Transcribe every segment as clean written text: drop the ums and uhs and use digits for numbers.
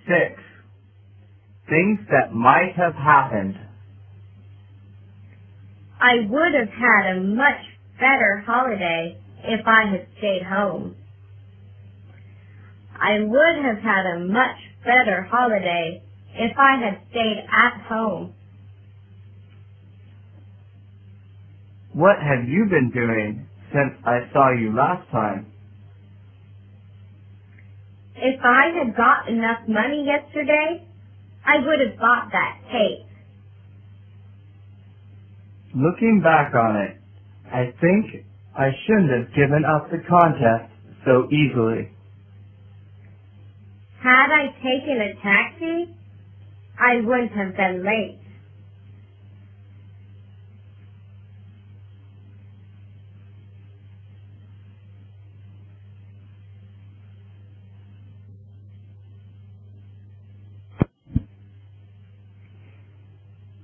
6. Things that might have happened. I would have had a much better holiday if I had stayed home. I would have had a much better holiday if I had stayed at home. What have you been doing since I saw you last time? If I had got enough money yesterday, I would have bought that cake. Looking back on it, I think I shouldn't have given up the contest so easily. Had I taken a taxi, I wouldn't have been late.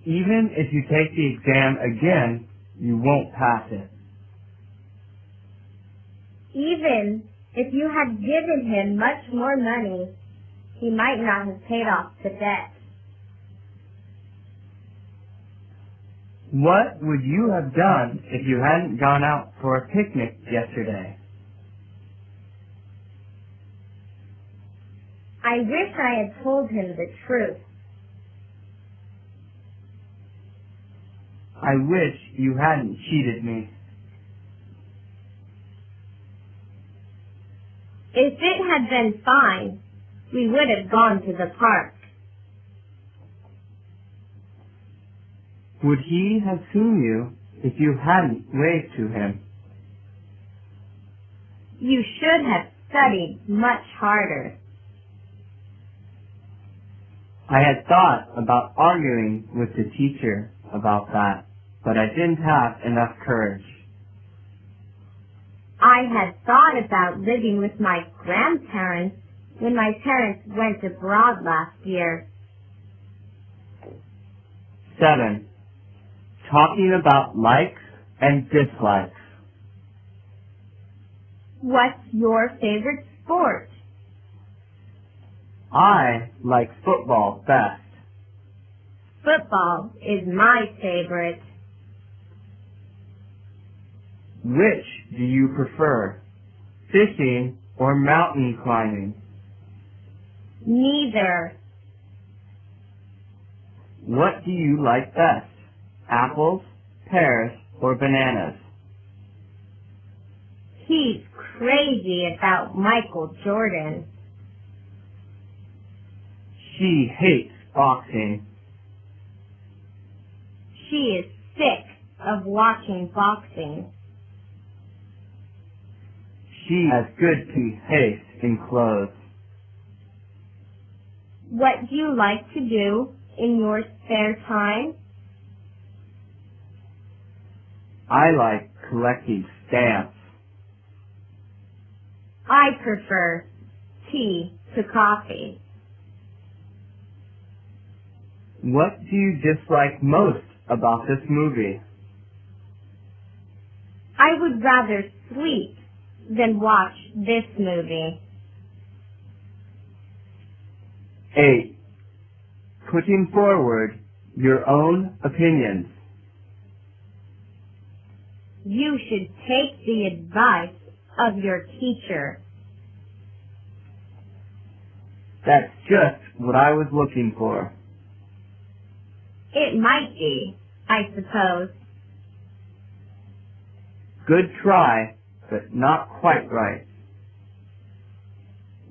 Even if you take the exam again, you won't pass it. Even if you had given him much more money, he might not have paid off the debt. What would you have done if you hadn't gone out for a picnic yesterday? I wish I had told him the truth. I wish you hadn't cheated me. If it had been fine, we would have gone to the park. Would he have seen you if you hadn't waved to him? You should have studied much harder. I had thought about arguing with the teacher about that, but I didn't have enough courage. I had thought about living with my grandparents when my parents went abroad last year. 7. Talking about likes and dislikes. What's your favorite sport? I like football best. Football is my favorite. Which do you prefer, fishing or mountain climbing? Neither. What do you like best, apples, pears, or bananas? He's crazy about Michael Jordan. She hates boxing. She is sick of watching boxing. She has good taste in clothes. What do you like to do in your spare time? I like collecting stamps. I prefer tea to coffee. What do you dislike most about this movie? I would rather sleep than watch this movie. 8. Putting forward your own opinions. You should take the advice of your teacher. That's just what I was looking for. It might be, I suppose. Good try, but not quite right.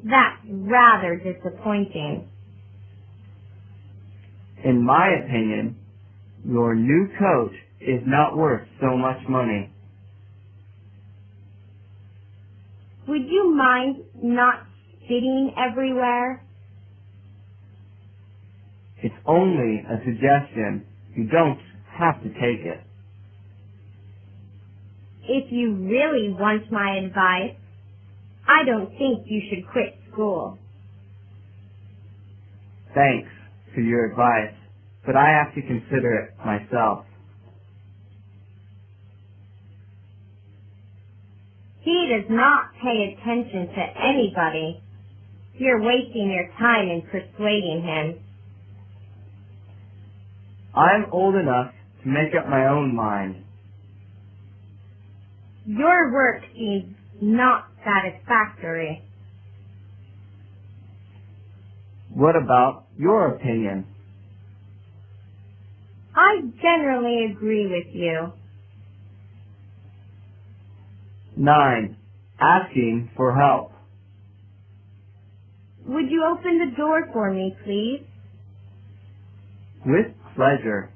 That's rather disappointing. In my opinion, your new coat is not worth so much money. Would you mind not spitting everywhere? It's only a suggestion. You don't have to take it. If you really want my advice, I don't think you should quit school. Thanks for your advice, but I have to consider it myself. He does not pay attention to anybody. You're wasting your time in persuading him. I'm old enough to make up my own mind. Your work seems not satisfactory. What about your opinion? I generally agree with you. 9. Asking for help. Would you open the door for me, please? With pleasure.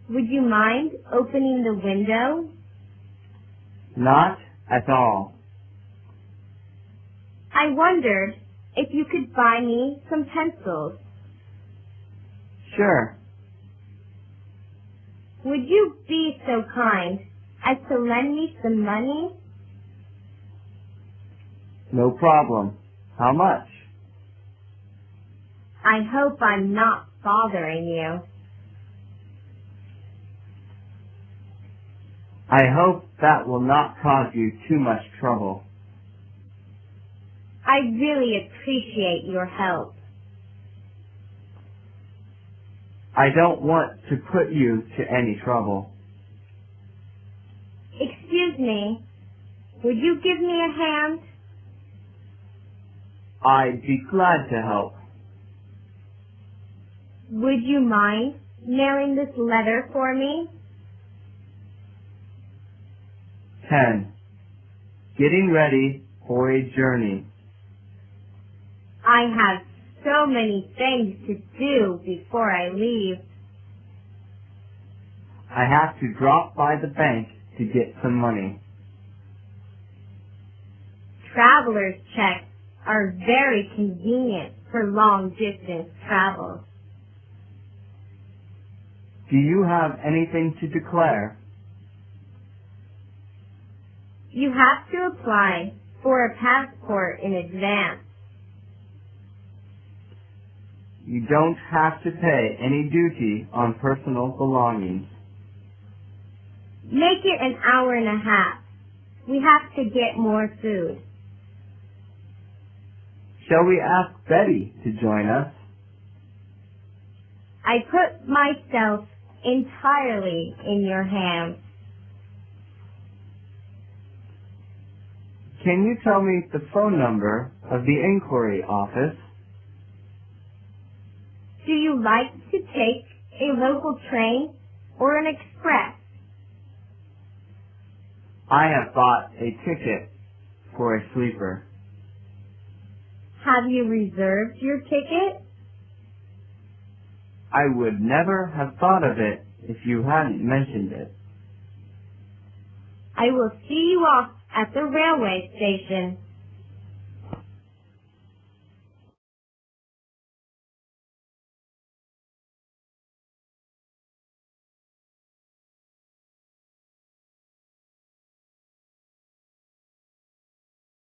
Would you mind opening the window? Not at all. I wondered if you could buy me some pencils. Sure. Would you be so kind as to lend me some money? No problem. How much? I hope I'm not bothering you. I hope that will not cause you too much trouble. I really appreciate your help. I don't want to put you to any trouble. Excuse me, would you give me a hand? I'd be glad to help. Would you mind mailing this letter for me? 10. Getting ready for a journey. I have so many things to do before I leave. I have to drop by the bank to get some money. Traveler's checks are very convenient for long-distance travel. Do you have anything to declare? You have to apply for a passport in advance. You don't have to pay any duty on personal belongings. Make it an hour and a half. We have to get more food. Shall we ask Betty to join us? I put myself entirely in your hands. Can you tell me the phone number of the inquiry office? Do you like to take a local train or an express? I have bought a ticket for a sleeper. Have you reserved your ticket? I would never have thought of it if you hadn't mentioned it. I will see you off at the railway station.